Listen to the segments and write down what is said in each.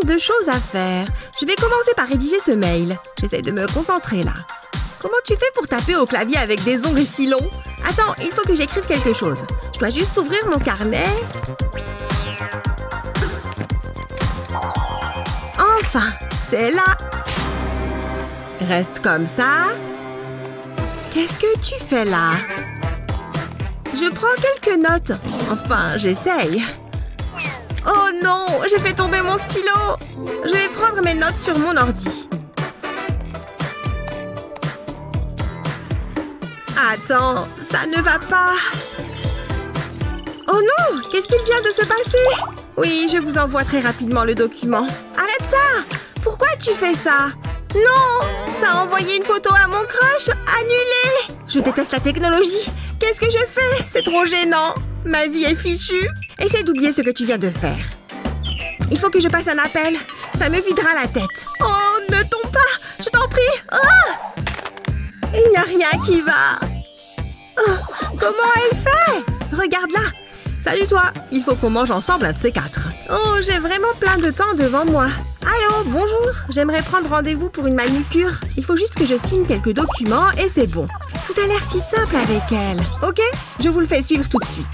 de choses à faire. Je vais commencer par rédiger ce mail. J'essaie de me concentrer là. Comment tu fais pour taper au clavier avec des ongles si longs? Attends, il faut que j'écrive quelque chose. Je dois juste ouvrir mon carnet. Enfin, c'est là. Reste comme ça. Qu'est-ce que tu fais là? Je prends quelques notes. Enfin, j'essaye. Oh non, j'ai fait tomber mon stylo. Je vais prendre mes notes sur mon ordi. Attends, ça ne va pas. Oh non, qu'est-ce qu'il vient de se passer? Oui, je vous envoie très rapidement le document. Arrête ça! Pourquoi tu fais ça? Non! Ça a envoyé une photo à mon crush! Annulé! Je déteste la technologie! Qu'est-ce que je fais? C'est trop gênant! Ma vie est fichue! Essaie d'oublier ce que tu viens de faire. Il faut que je passe un appel. Ça me videra la tête. Oh, ne tombe pas! Je t'en prie! Ah! Il n'y a rien qui va! Oh, comment elle fait? Regarde là! Salut toi! Il faut qu'on mange ensemble un de ces quatre. Oh, j'ai vraiment plein de temps devant moi. Allô, bonjour! J'aimerais prendre rendez-vous pour une manucure. Il faut juste que je signe quelques documents et c'est bon. Tout a l'air si simple avec elle. Ok? Je vous le fais suivre tout de suite.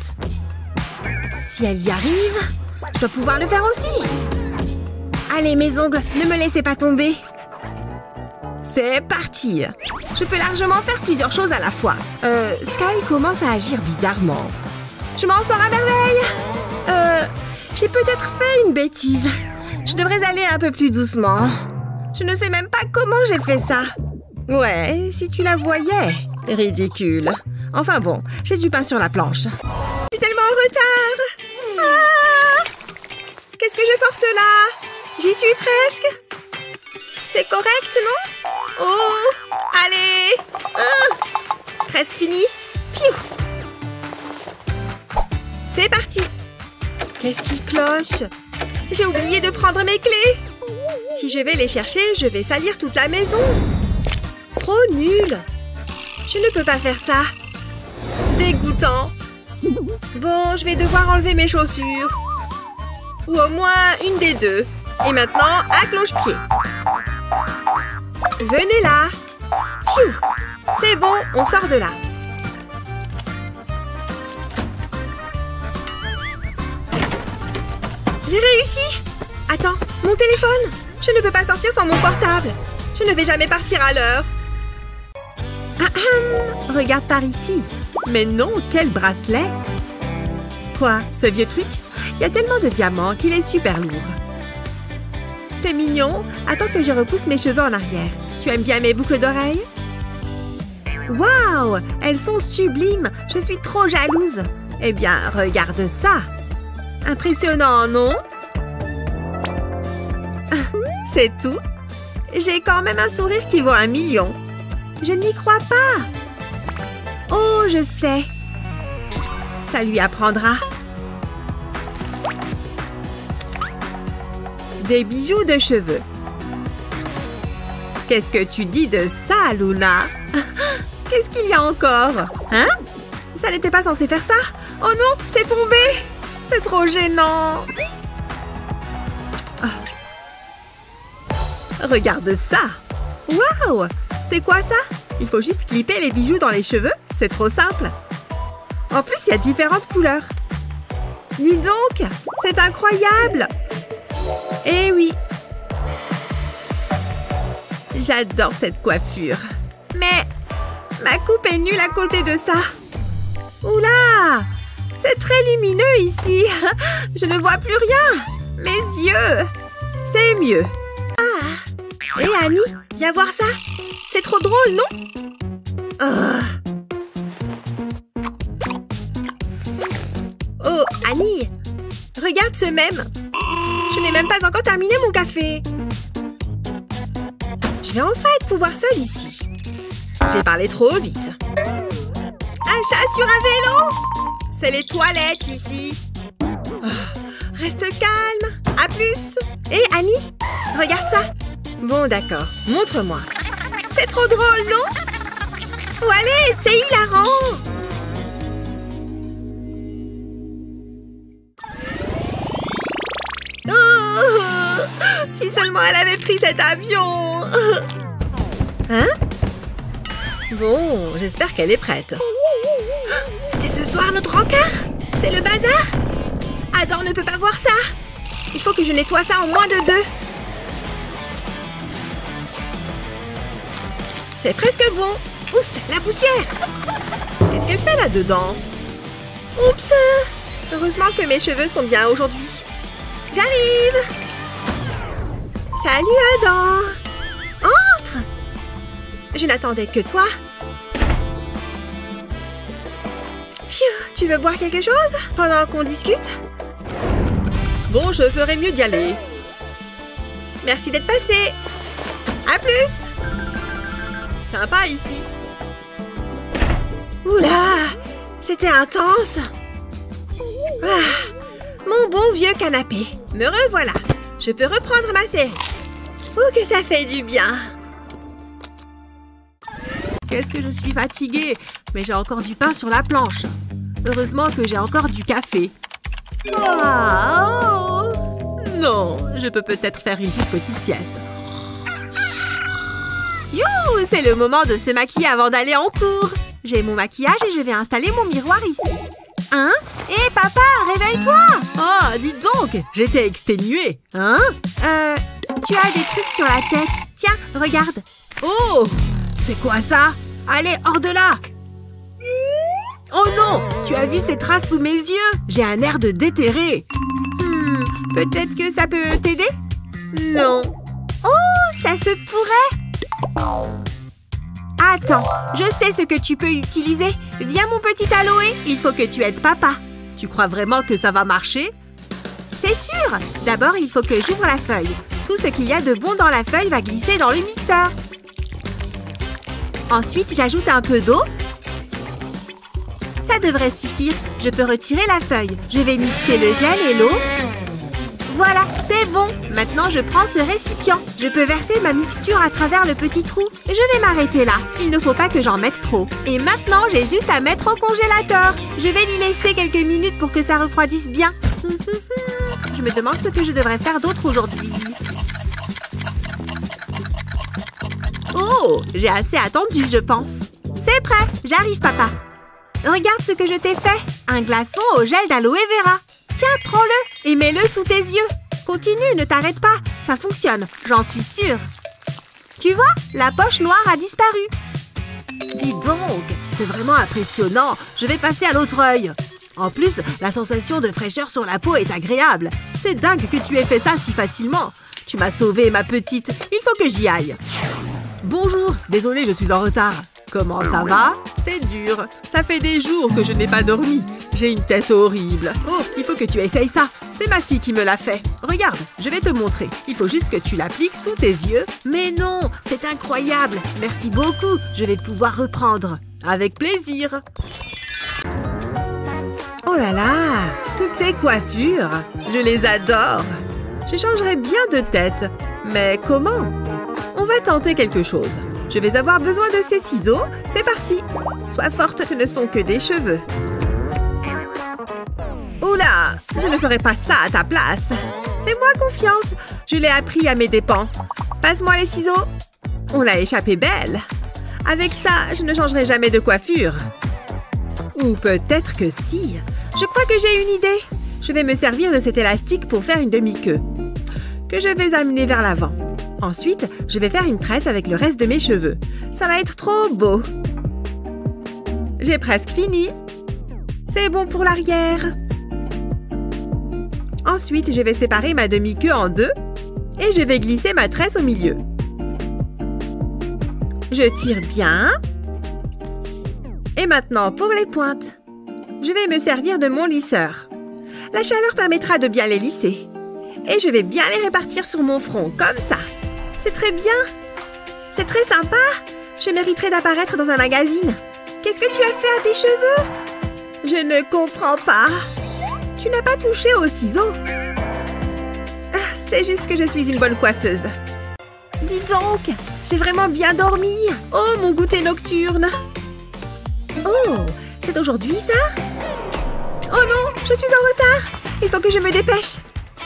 Si elle y arrive, je dois pouvoir le faire aussi. Allez, mes ongles, ne me laissez pas tomber. C'est parti! Je peux largement faire plusieurs choses à la fois. Sky commence à agir bizarrement. Je m'en sors à merveille! J'ai peut-être fait une bêtise. Je devrais aller un peu plus doucement. Je ne sais même pas comment j'ai fait ça. Ouais, si tu la voyais. Ridicule. Enfin bon, j'ai du pain sur la planche. Je suis tellement en retard! Ah! Qu'est-ce que je porte là? J'y suis presque. C'est correct, non? Oh! Allez! Presque fini. Piou! C'est parti! Qu'est-ce qui cloche? J'ai oublié de prendre mes clés! Si je vais les chercher, je vais salir toute la maison! Trop nul! Je ne peux pas faire ça! Dégoûtant! Bon, je vais devoir enlever mes chaussures. Ou au moins une des deux. Et maintenant, à cloche-pied. Venez là! Pfiou! C'est bon, on sort de là. J'ai réussi! Attends, mon téléphone! Je ne peux pas sortir sans mon portable. Je ne vais jamais partir à l'heure. Regarde par ici. Mais non, quel bracelet! Quoi, ce vieux truc? Il y a tellement de diamants qu'il est super lourd. C'est mignon. Attends que je repousse mes cheveux en arrière. Tu aimes bien mes boucles d'oreilles? Waouh! Elles sont sublimes. Je suis trop jalouse. Eh bien, regarde ça. Impressionnant, non? C'est tout? J'ai quand même un sourire qui vaut 1 million. Je n'y crois pas. Oh, je sais. Ça lui apprendra. Des bijoux de cheveux. Qu'est-ce que tu dis de ça, Luna? Qu'est-ce qu'il y a encore? Hein? Ça n'était pas censé faire ça? Oh non, c'est tombé! C'est trop gênant! Regarde ça! Waouh! C'est quoi ça? Il faut juste clipper les bijoux dans les cheveux. C'est trop simple. En plus, il y a différentes couleurs. Dis donc! C'est incroyable! Eh oui! J'adore cette coiffure. Mais ma coupe est nulle à côté de ça. Oula! C'est très lumineux ici. Je ne vois plus rien. Mes yeux. C'est mieux. Ah! Hé, Annie, viens voir ça. C'est trop drôle, non? Oh, Annie! Regarde ce mème. Je n'ai même pas encore terminé mon café. Je vais enfin être pouvoir seule ici. J'ai parlé trop vite. Un chat sur un vélo! C'est les toilettes ici. Oh, reste calme. À plus. Hé, Annie, regarde ça. Bon, d'accord. Montre-moi. C'est trop drôle, non? Oh, allez, c'est hilarant. Si seulement elle avait pris cet avion. Hein? Bon, j'espère qu'elle est prête. C'était ce soir notre encart? C'est le bazar? Adam ne peut pas voir ça. Il faut que je nettoie ça en moins de 2. C'est presque bon. Oups, la poussière. Qu'est-ce qu'elle fait là-dedans? Oups. Heureusement que mes cheveux sont bien aujourd'hui. J'arrive. Salut Adam. Entre. Je n'attendais que toi. Pfiou, tu veux boire quelque chose pendant qu'on discute? Bon, je ferais mieux d'y aller. Merci d'être passé. À plus. Sympa ici. Oula, c'était intense. Ah, mon bon vieux canapé. Me revoilà. Je peux reprendre ma série. Oh, que ça fait du bien. Qu'est-ce que je suis fatiguée. Mais j'ai encore du pain sur la planche. Heureusement que j'ai encore du café. Oh, non, je peux peut-être faire une toute petite sieste. You, c'est le moment de se maquiller avant d'aller en cours. J'ai mon maquillage et je vais installer mon miroir ici. Hein? Hé, papa, réveille-toi! Oh, dis donc, j'étais exténuée. Hein? Tu as des trucs sur la tête. Tiens, regarde. Oh, c'est quoi ça? Allez, hors de là! Oh non, tu as vu ces traces sous mes yeux? J'ai un air de déterré. Peut-être que ça peut t'aider? Non. Oh, ça se pourrait. Attends, je sais ce que tu peux utiliser. Viens mon petit aloe, il faut que tu aides papa. Tu crois vraiment que ça va marcher? C'est sûr. D'abord, il faut que j'ouvre la feuille. Tout ce qu'il y a de bon dans la feuille va glisser dans le mixeur. Ensuite, j'ajoute un peu d'eau. Ça devrait suffire. Je peux retirer la feuille. Je vais mixer le gel et l'eau. Voilà, c'est bon. Maintenant, je prends ce récipient. Je peux verser ma mixture à travers le petit trou. Je vais m'arrêter là. Il ne faut pas que j'en mette trop. Et maintenant, j'ai juste à mettre au congélateur. Je vais l'y laisser quelques minutes pour que ça refroidisse bien. Je me demande ce que je devrais faire d'autre aujourd'hui. Oh, j'ai assez attendu, je pense. C'est prêt. J'arrive, papa. Regarde ce que je t'ai fait. Un glaçon au gel d'aloe vera. Tiens, prends-le et mets-le sous tes yeux. Continue, ne t'arrête pas. Ça fonctionne, j'en suis sûre. Tu vois, la poche noire a disparu. Dis donc, c'est vraiment impressionnant. Je vais passer à l'autre œil. En plus, la sensation de fraîcheur sur la peau est agréable. C'est dingue que tu aies fait ça si facilement. Tu m'as sauvée, ma petite. Il faut que j'y aille. Bonjour, désolée, je suis en retard. Comment ça va? C'est dur. Ça fait des jours que je n'ai pas dormi. J'ai une tête horrible. Oh, il faut que tu essayes ça. C'est ma fille qui me l'a fait. Regarde, je vais te montrer. Il faut juste que tu l'appliques sous tes yeux. Mais non, c'est incroyable. Merci beaucoup. Je vais pouvoir reprendre. Avec plaisir. Oh là là, toutes ces coiffures. Je les adore. Je changerais bien de tête. Mais comment? On va tenter quelque chose. Je vais avoir besoin de ces ciseaux. C'est parti. Sois forte, ce ne sont que des cheveux. Oula, je ne ferai pas ça à ta place. Fais-moi confiance. Je l'ai appris à mes dépens. Passe-moi les ciseaux. On l'a échappé belle. Avec ça, je ne changerai jamais de coiffure. Ou peut-être que si. Je crois que j'ai une idée. Je vais me servir de cet élastique pour faire une demi-queue. Que je vais amener vers l'avant. Ensuite, je vais faire une tresse avec le reste de mes cheveux. Ça va être trop beau. J'ai presque fini. C'est bon pour l'arrière. Ensuite, je vais séparer ma demi-queue en deux et je vais glisser ma tresse au milieu. Je tire bien. Et maintenant, pour les pointes. Je vais me servir de mon lisseur. La chaleur permettra de bien les lisser. Et je vais bien les répartir sur mon front, comme ça. C'est très bien. C'est très sympa. Je mériterais d'apparaître dans un magazine. Qu'est-ce que tu as fait à tes cheveux? Je ne comprends pas. Tu n'as pas touché aux ciseaux. Ah, c'est juste que je suis une bonne coiffeuse. Dis donc, j'ai vraiment bien dormi. Oh, mon goûter nocturne. Oh, c'est aujourd'hui ça? Oh non, je suis en retard. Il faut que je me dépêche.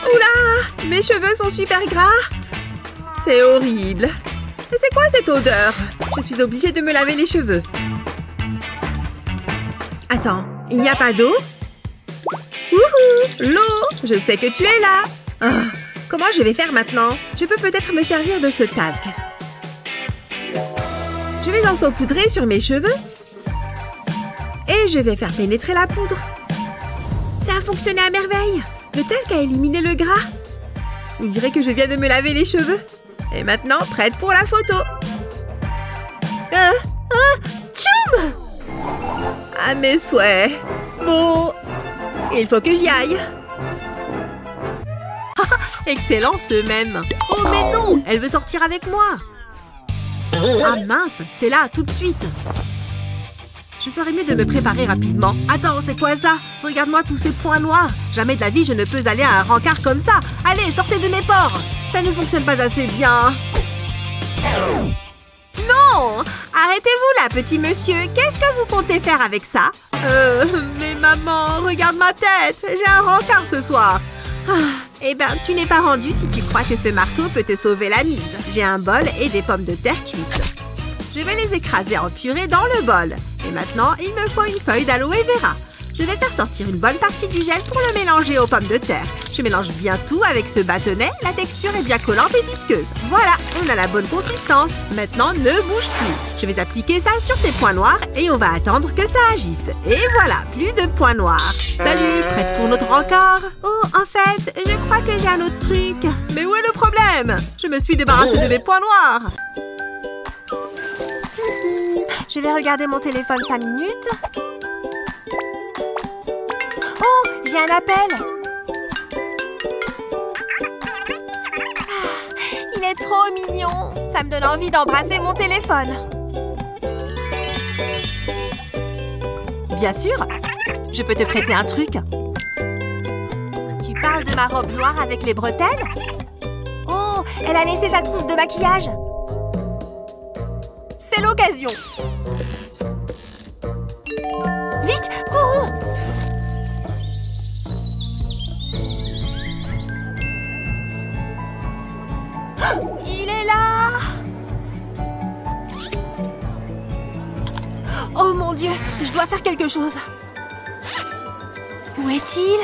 Oula, mes cheveux sont super gras. C'est horrible. Mais c'est quoi cette odeur? Je suis obligée de me laver les cheveux. Attends, il n'y a pas d'eau? Wouhou! L'eau! Je sais que tu es là! Oh, comment je vais faire maintenant? Je peux peut-être me servir de ce talc. Je vais en saupoudrer sur mes cheveux. Et je vais faire pénétrer la poudre. Ça a fonctionné à merveille! Le talc a éliminé le gras. On dirait que je viens de me laver les cheveux. Et maintenant, prête pour la photo. Tchoum! À mes souhaits. Bon, il faut que j'y aille. Excellent ce même. Oh mais non, elle veut sortir avec moi. Ah mince, c'est là, tout de suite. Je ferais mieux de me préparer rapidement. Attends, c'est quoi ça? Regarde-moi tous ces points noirs. Jamais de la vie je ne peux aller à un rencard comme ça. Allez, sortez de mes pores. Ça ne fonctionne pas assez bien. Non! Arrêtez-vous là, petit monsieur. Qu'est-ce que vous comptez faire avec ça? Mais maman, regarde ma tête. J'ai un rencard ce soir. Eh ben, tu n'es pas rendu si tu crois que ce marteau peut te sauver la mise. J'ai un bol et des pommes de terre cuites. Je vais les écraser en purée dans le bol. Et maintenant, il me faut une feuille d'aloe vera. Je vais faire sortir une bonne partie du gel pour le mélanger aux pommes de terre. Je mélange bien tout avec ce bâtonnet. La texture est bien collante et visqueuse. Voilà, on a la bonne consistance. Maintenant, ne bouge plus. Je vais appliquer ça sur ces points noirs et on va attendre que ça agisse. Et voilà, plus de points noirs. Salut, prête pour notre rencard? Oh, en fait, je crois que j'ai un autre truc. Mais où est le problème? Je me suis débarrassée de mes points noirs. Je vais regarder mon téléphone 5 minutes. Oh, j'ai un appel. Il est trop mignon. Ça me donne envie d'embrasser mon téléphone. Bien sûr, je peux te prêter un truc. Tu parles de ma robe noire avec les bretelles? Oh, elle a laissé sa trousse de maquillage. C'est l'occasion. Vite, courons! Il est là! Oh mon Dieu, je dois faire quelque chose. Où est-il?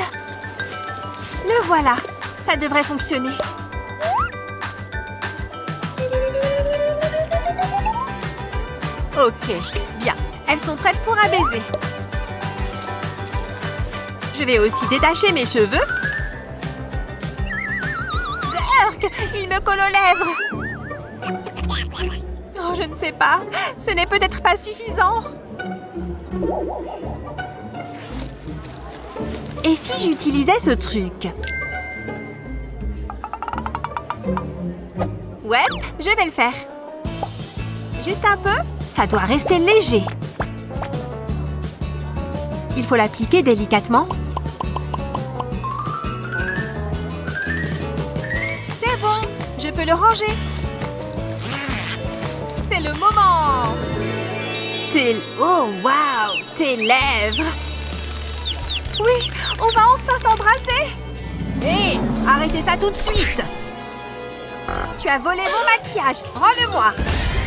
Le voilà, ça devrait fonctionner. Ok, bien. Elles sont prêtes pour un baiser. Je vais aussi détacher mes cheveux. Urk, il me colle aux lèvres. Oh, je ne sais pas. Ce n'est peut-être pas suffisant. Et si j'utilisais ce truc? Ouais, je vais le faire. Juste un peu. Ça doit rester léger. Il faut l'appliquer délicatement. C'est bon, je peux le ranger. C'est le moment. Oh, waouh, tes lèvres. Oui, on va enfin s'embrasser. Hé, arrêtez ça tout de suite. Tu as volé mon maquillage. Rends-le-moi.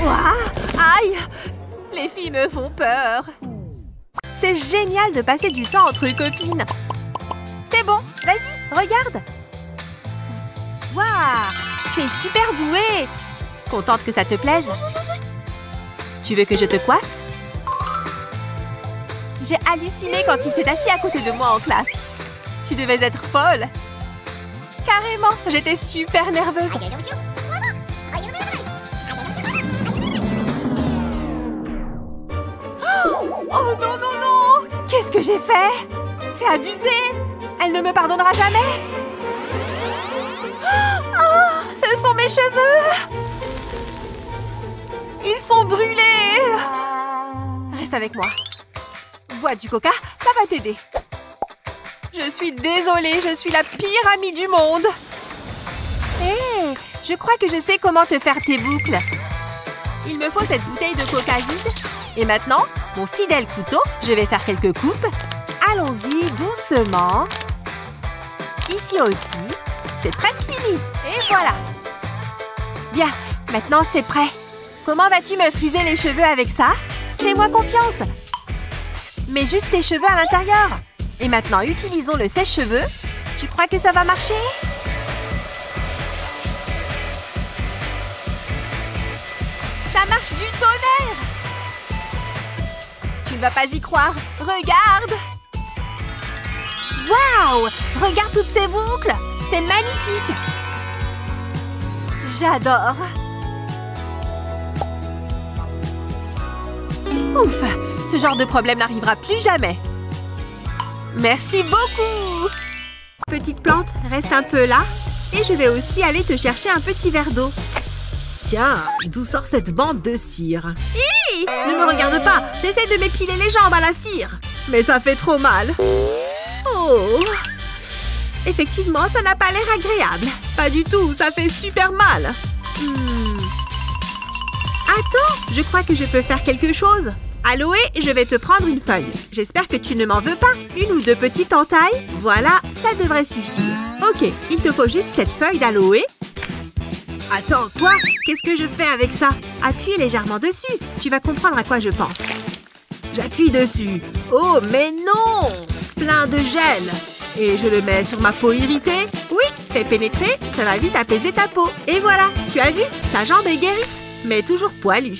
Ouah, aïe! Les filles me font peur. C'est génial de passer du temps entre copines. C'est bon, vas-y, regarde. Waouh, tu es super douée. Contente que ça te plaise? Tu veux que je te coiffe? J'ai halluciné quand il s'est assis à côté de moi en classe. Tu devais être folle. Carrément, j'étais super nerveuse. Oh non, non, non! Qu'est-ce que j'ai fait? C'est abusé! Elle ne me pardonnera jamais! Oh, ce sont mes cheveux! Ils sont brûlés! Reste avec moi. Bois du coca, ça va t'aider. Je suis désolée, je suis la pire amie du monde. Hé, je crois que je sais comment te faire tes boucles. Il me faut cette bouteille de coca vide. Et maintenant, mon fidèle couteau, je vais faire quelques coupes. Allons-y doucement. Ici aussi. C'est presque fini. Et voilà. Bien, maintenant c'est prêt. Comment vas-tu me friser les cheveux avec ça? Fais-moi confiance. Mets juste tes cheveux à l'intérieur. Et maintenant, utilisons le sèche-cheveux. Tu crois que ça va marcher? Ça marche du tonnerre! Tu ne vas pas y croire. Regarde! Waouh! Regarde toutes ces boucles! C'est magnifique! J'adore! Ouf! Ce genre de problème n'arrivera plus jamais. Merci beaucoup! Petite plante, reste un peu là. Et je vais aussi aller te chercher un petit verre d'eau. Tiens, d'où sort cette bande de cire? Hi! Ne me regarde pas! J'essaie de m'épiler les jambes à la cire. Mais ça fait trop mal. Oh! Effectivement, ça n'a pas l'air agréable. Pas du tout, ça fait super mal. Attends, je crois que je peux faire quelque chose. Aloé, je vais te prendre une feuille. J'espère que tu ne m'en veux pas. Une ou deux petites entailles. Voilà, ça devrait suffire. Ok, il te faut juste cette feuille d'aloé. Attends, quoi? Qu'est-ce que je fais avec ça? Appuie légèrement dessus. Tu vas comprendre à quoi je pense. J'appuie dessus. Oh, mais non! Plein de gel. Et je le mets sur ma peau irritée. Oui, fais pénétrer, ça va vite apaiser ta peau. Et voilà, tu as vu? Ta jambe est guérie. Mais toujours poilue.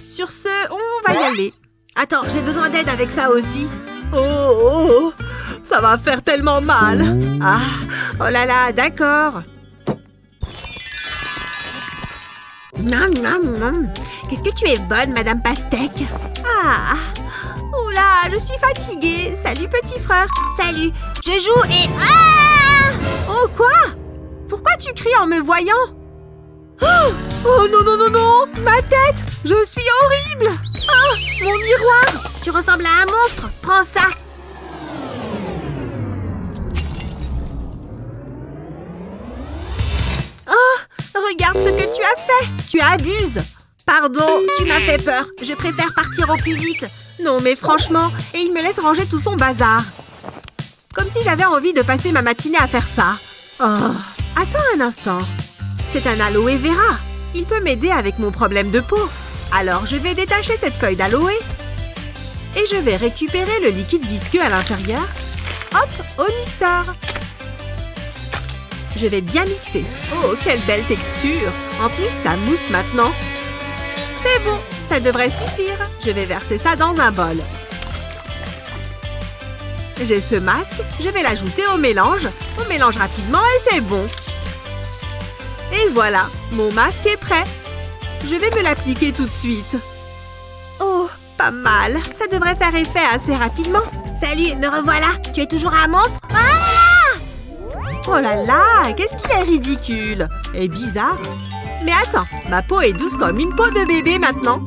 Sur ce, on va y aller. Attends, j'ai besoin d'aide avec ça aussi. Oh, ça va faire tellement mal. Ah, oh là là, d'accord. Qu'est-ce que tu es bonne, Madame Pastèque. Ah, oh là, je suis fatiguée. Salut, petit frère. Salut, je joue et... Ah! Oh, quoi? Pourquoi tu cries en me voyant? Oh non, non, non, non! Ma tête! Je suis horrible! Oh, mon miroir! Tu ressembles à un monstre! Prends ça! Oh! Regarde ce que tu as fait! Tu abuses! Pardon, tu m'as fait peur. Je préfère partir au plus vite. Non, mais franchement, et il me laisse ranger tout son bazar. Comme si j'avais envie de passer ma matinée à faire ça. Oh! Attends un instant. C'est un aloe vera. Il peut m'aider avec mon problème de peau. Alors, je vais détacher cette feuille d'aloe. Et je vais récupérer le liquide visqueux à l'intérieur. Hop, au mixeur. Je vais bien mixer. Oh, quelle belle texture. En plus, ça mousse maintenant. C'est bon, ça devrait suffire. Je vais verser ça dans un bol. J'ai ce masque. Je vais l'ajouter au mélange. On mélange rapidement et c'est bon. Et voilà, mon masque est prêt. Je vais me l'appliquer tout de suite. Oh, pas mal. Ça devrait faire effet assez rapidement. Salut, me revoilà. Tu es toujours un monstre? Ah! Oh là là, qu'est-ce qu'il est ridicule et bizarre. Mais attends, ma peau est douce comme une peau de bébé maintenant.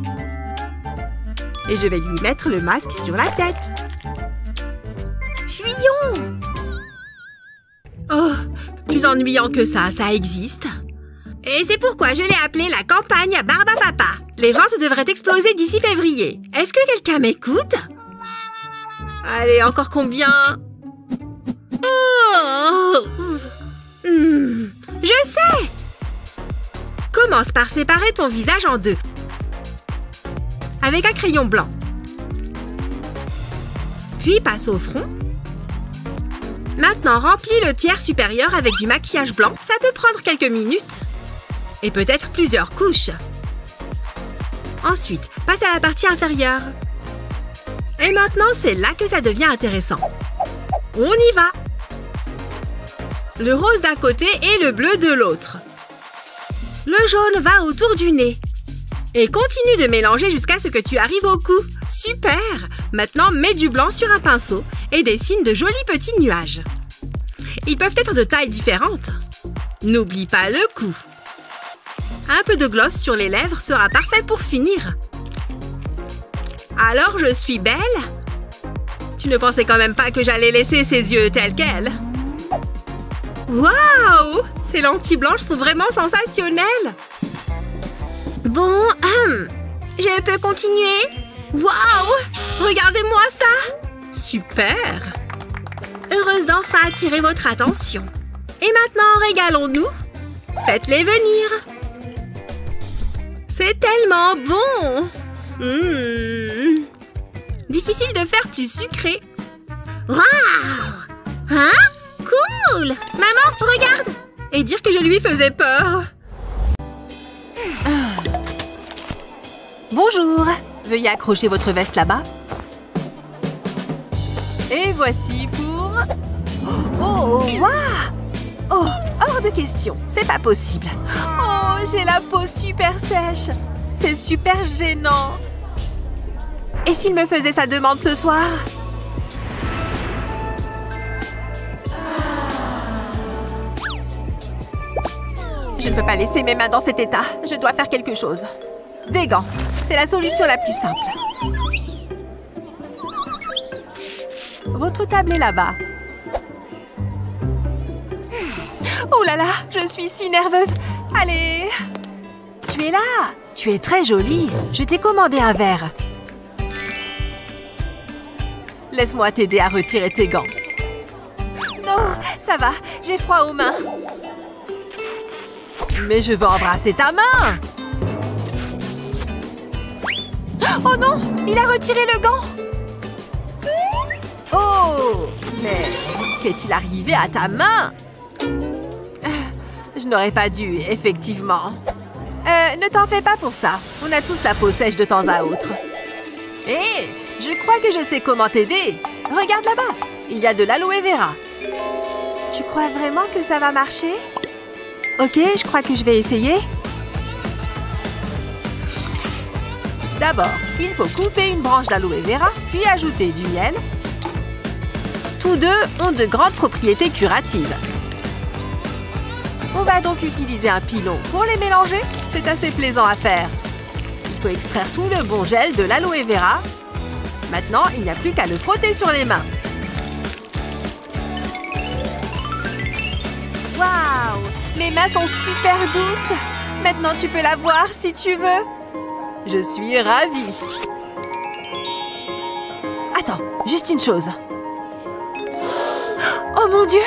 Et je vais lui mettre le masque sur la tête. Fuyons! Oh, plus ennuyant que ça existe. Et c'est pourquoi je l'ai appelé la campagne à Barbapapa. Les ventes devraient exploser d'ici février. Est-ce que quelqu'un m'écoute? Allez, encore combien? Oh! Je sais! Commence par séparer ton visage en deux. Avec un crayon blanc. Puis passe au front. Maintenant, remplis le tiers supérieur avec du maquillage blanc. Ça peut prendre quelques minutes. Et peut-être plusieurs couches. Ensuite, passe à la partie inférieure. Et maintenant, c'est là que ça devient intéressant. On y va! Le rose d'un côté et le bleu de l'autre. Le jaune va autour du nez. Et continue de mélanger jusqu'à ce que tu arrives au cou. Super! Maintenant, mets du blanc sur un pinceau et dessine de jolis petits nuages. Ils peuvent être de tailles différentes. N'oublie pas le cou. Un peu de gloss sur les lèvres sera parfait pour finir. Alors, je suis belle? Tu ne pensais quand même pas que j'allais laisser ses yeux tels quels? Waouh! Ces lentilles blanches sont vraiment sensationnelles. Bon, je peux continuer? Waouh! Regardez-moi ça! Super! Heureuse d'enfin attirer votre attention. Et maintenant, régalons-nous. Faites-les venir. C'est tellement bon. Difficile de faire plus sucré. Waouh! Hein? Cool! Maman, regarde! Et dire que je lui faisais peur. Bonjour! Veuillez accrocher votre veste là-bas. Et voici pour... Oh, waouh! Oh, hors de question. C'est pas possible. Oh, j'ai la peau super sèche. C'est super gênant. Et s'il me faisait sa demande ce soir? Je ne peux pas laisser mes mains dans cet état. Je dois faire quelque chose. Des gants. C'est la solution la plus simple. Votre table est là-bas. Oh là là, je suis si nerveuse. Allez. Tu es là. Tu es très jolie. Je t'ai commandé un verre. Laisse-moi t'aider à retirer tes gants. Non, ça va. J'ai froid aux mains. Mais je veux embrasser ta main. Oh non, il a retiré le gant. Oh, mais qu'est-il arrivé à ta main? Je n'aurais pas dû, effectivement. Ne t'en fais pas pour ça. On a tous la peau sèche de temps à autre. Hé, je crois que je sais comment t'aider. Regarde là-bas, il y a de l'aloe vera. Tu crois vraiment que ça va marcher? Ok, je crois que je vais essayer. D'abord, il faut couper une branche d'aloe vera, puis ajouter du miel. Tous deux ont de grandes propriétés curatives. On va donc utiliser un pilon pour les mélanger. C'est assez plaisant à faire. Il faut extraire tout le bon gel de l'aloe vera. Maintenant, il n'y a plus qu'à le frotter sur les mains. Waouh! Mes mains sont super douces. Maintenant, tu peux la voir si tu veux. Je suis ravie. Attends, juste une chose. Oh mon Dieu!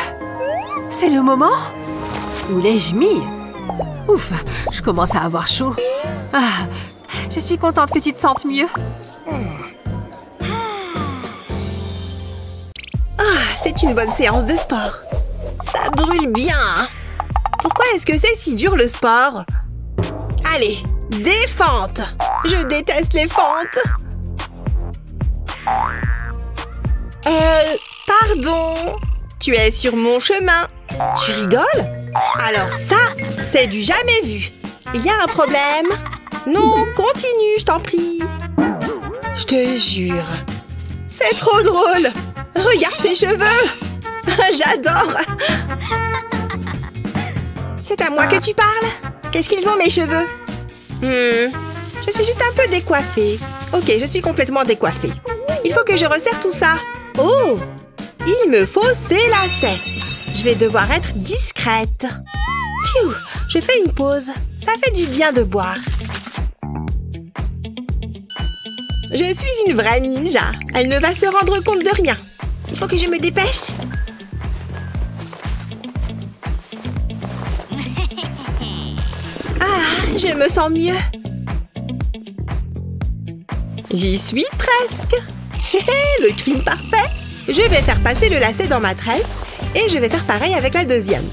C'est le moment? Où l'ai-je mis? Ouf, je commence à avoir chaud. Ah, je suis contente que tu te sentes mieux. C'est une bonne séance de sport. Ça brûle bien. Pourquoi est-ce que c'est si dur le sport? Allez, des fentes. Je déteste les fentes. Pardon. Tu es sur mon chemin. Tu rigoles? Alors ça, c'est du jamais vu. Il y a un problème? Non, continue, je t'en prie. Je te jure. C'est trop drôle. Regarde tes cheveux. J'adore. C'est à moi que tu parles? Qu'est-ce qu'ils ont, mes cheveux? Je suis juste un peu décoiffée. Ok, je suis complètement décoiffée. Il faut que je resserre tout ça. Oh! Il me faut ces lacets. Je vais devoir être discrète. Pfiou! Je fais une pause. Ça fait du bien de boire. Je suis une vraie ninja. Elle ne va se rendre compte de rien. Il faut que je me dépêche. Ah, je me sens mieux. J'y suis presque. Le crime parfait. Je vais faire passer le lacet dans ma tresse et je vais faire pareil avec la deuxième.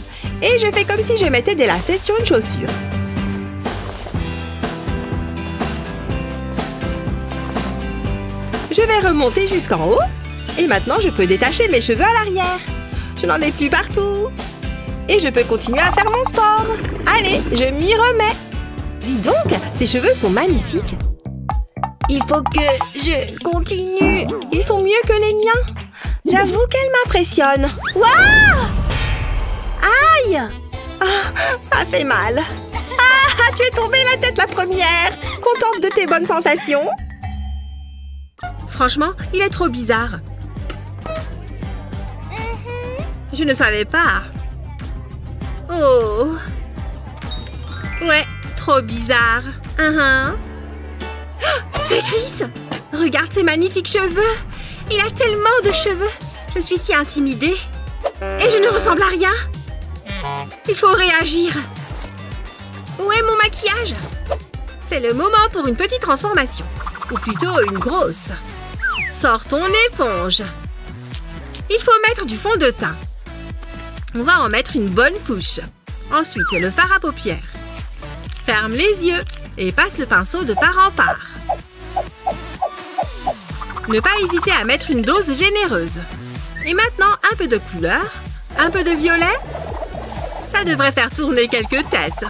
Et je fais comme si je mettais des lacets sur une chaussure. Je vais remonter jusqu'en haut. Et maintenant, je peux détacher mes cheveux à l'arrière. Je n'en ai plus partout. Et je peux continuer à faire mon sport. Allez, je m'y remets. Dis donc, ces cheveux sont magnifiques. Il faut que je continue. Ils sont mieux que les miens. J'avoue qu'elle m'impressionne. Waouh! Aïe! Ah, ça fait mal. Ah, tu es tombée la tête la première. Contente de tes bonnes sensations? Franchement, il est trop bizarre. Je ne savais pas. Oh. Ouais, trop bizarre. C'est Chris. Regarde ses magnifiques cheveux. Il a tellement de cheveux. Je suis si intimidée. Et je ne ressemble à rien. Il faut réagir. Où est mon maquillage? C'est le moment pour une petite transformation. Ou plutôt une grosse. Sors ton éponge. Il faut mettre du fond de teint. On va en mettre une bonne couche. Ensuite, le fard à paupières. Ferme les yeux et passe le pinceau de part en part. Ne pas hésiter à mettre une dose généreuse. Et maintenant, un peu de couleur, un peu de violet. Ça devrait faire tourner quelques têtes.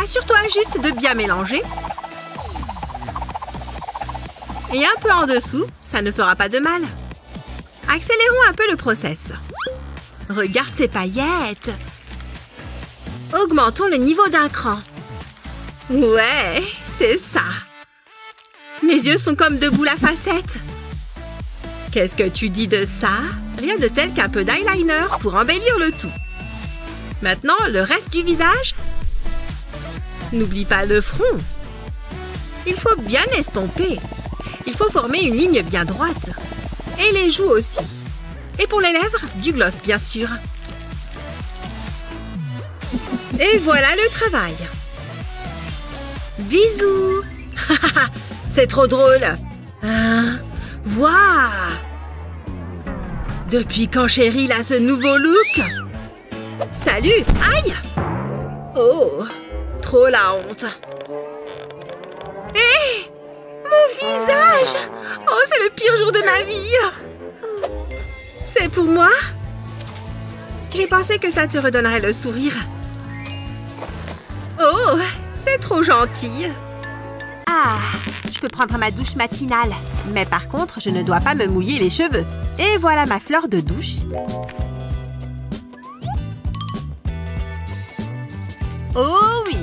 Assure-toi juste de bien mélanger. Et un peu en dessous, ça ne fera pas de mal. Accélérons un peu le process. Regarde ces paillettes. Augmentons le niveau d'un cran. Ouais, c'est ça. Mes yeux sont comme deux boules à facettes. Qu'est-ce que tu dis de ça? Rien de tel qu'un peu d'eyeliner pour embellir le tout. Maintenant, le reste du visage. N'oublie pas le front. Il faut bien estomper. Il faut former une ligne bien droite. Et les joues aussi. Et pour les lèvres, du gloss bien sûr. Et voilà le travail. Bisous. C'est trop drôle. Waouh. Depuis quand Cheryl a ce nouveau look? Salut. Aïe. Oh, trop la honte. Hé, mon visage. Oh, c'est le pire jour de ma vie. C'est pour moi? J'ai pensé que ça te redonnerait le sourire. Oh, c'est trop gentil. Ah, je peux prendre ma douche matinale. Mais par contre, je ne dois pas me mouiller les cheveux. Et voilà ma fleur de douche. Oh oui,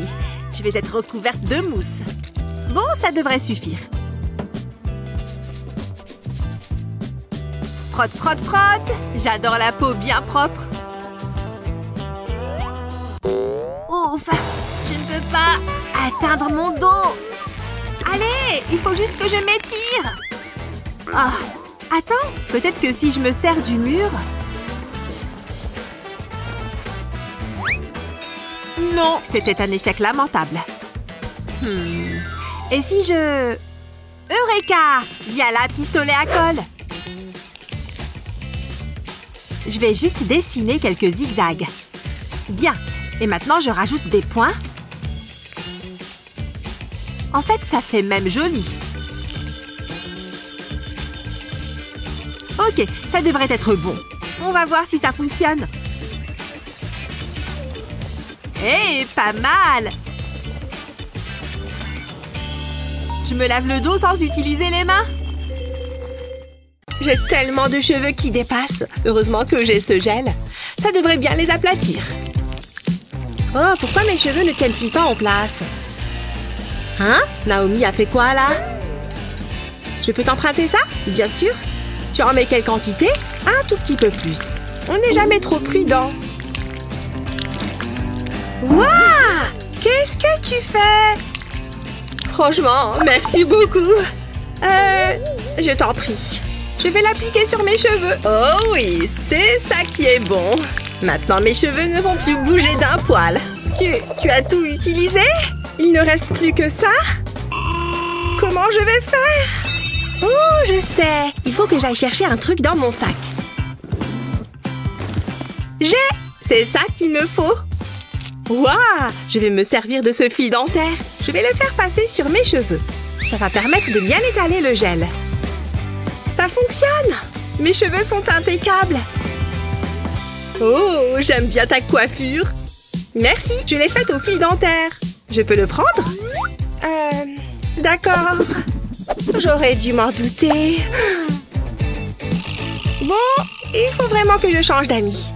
je vais être recouverte de mousse. Bon, ça devrait suffire. Frotte, frotte, frotte. J'adore la peau bien propre. Ouf, je ne peux pas atteindre mon dos. Allez, il faut juste que je m'étire. Ah, attends, peut-être que si je me sers du mur... Non, c'était un échec lamentable. Et si je... Eureka! Viens là, pistolet à colle. Je vais juste dessiner quelques zigzags. Bien. Et maintenant, je rajoute des points. En fait, ça fait même joli. Ok, ça devrait être bon. On va voir si ça fonctionne. Hé, pas mal! Je me lave le dos sans utiliser les mains. J'ai tellement de cheveux qui dépassent. Heureusement que j'ai ce gel. Ça devrait bien les aplatir. Oh, pourquoi mes cheveux ne tiennent-ils pas en place? Hein? Naomi a fait quoi, là? Je peux t'emprunter ça? Bien sûr. Tu en mets quelle quantité? Un tout petit peu plus. On n'est jamais trop prudent. Waouh! Qu'est-ce que tu fais? Franchement, merci beaucoup. Je t'en prie. Je vais l'appliquer sur mes cheveux. Oh oui, c'est ça qui est bon. Maintenant, mes cheveux ne vont plus bouger d'un poil. Tu as tout utilisé? Il ne reste plus que ça? Comment je vais faire? Oh, je sais. Il faut que j'aille chercher un truc dans mon sac. C'est ça qu'il me faut. Waouh! Je vais me servir de ce fil dentaire. Je vais le faire passer sur mes cheveux. Ça va permettre de bien étaler le gel. Ça fonctionne! Mes cheveux sont impeccables. Oh, j'aime bien ta coiffure. Merci, je l'ai faite au fil dentaire. Je peux le prendre? D'accord. J'aurais dû m'en douter. Bon, il faut vraiment que je change d'amis.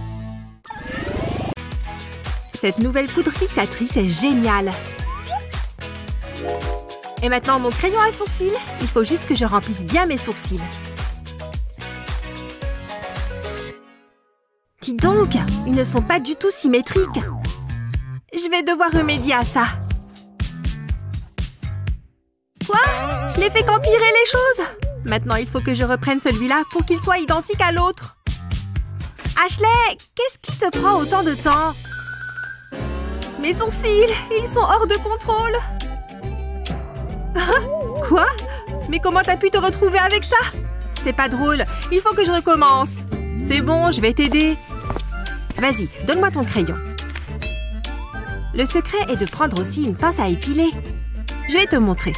Cette nouvelle poudre fixatrice est géniale. Et maintenant, mon crayon à sourcils. Il faut juste que je remplisse bien mes sourcils. Dis donc, ils ne sont pas du tout symétriques. Je vais devoir remédier à ça. Quoi? Je n'ai fait qu'empirer les choses. Maintenant, il faut que je reprenne celui-là pour qu'il soit identique à l'autre. Ashley, qu'est-ce qui te prend autant de temps? Mes sourcils, ils sont hors de contrôle. Quoi? Mais comment t'as pu te retrouver avec ça? C'est pas drôle, il faut que je recommence. C'est bon, je vais t'aider. Vas-y, donne-moi ton crayon. Le secret est de prendre aussi une pince à épiler. Je vais te montrer.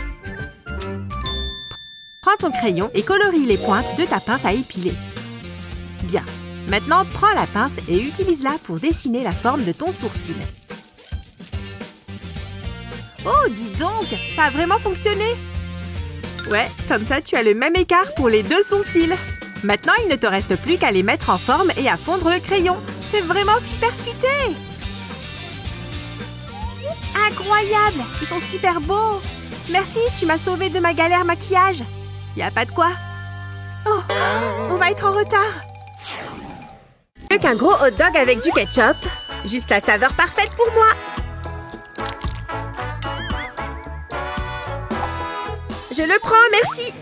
Prends ton crayon et colorie les pointes de ta pince à épiler. Bien. Maintenant, prends la pince et utilise-la pour dessiner la forme de ton sourcil. Oh, dis donc, ça a vraiment fonctionné. Ouais, comme ça, tu as le même écart pour les deux sourcils. Maintenant, il ne te reste plus qu'à les mettre en forme et à fondre le crayon. C'est vraiment super futé. Incroyable, ils sont super beaux. Merci, tu m'as sauvée de ma galère maquillage. Y a pas de quoi. Oh, on va être en retard. Mieux qu'un gros hot dog avec du ketchup. Juste la saveur parfaite pour moi. Je le prends, merci.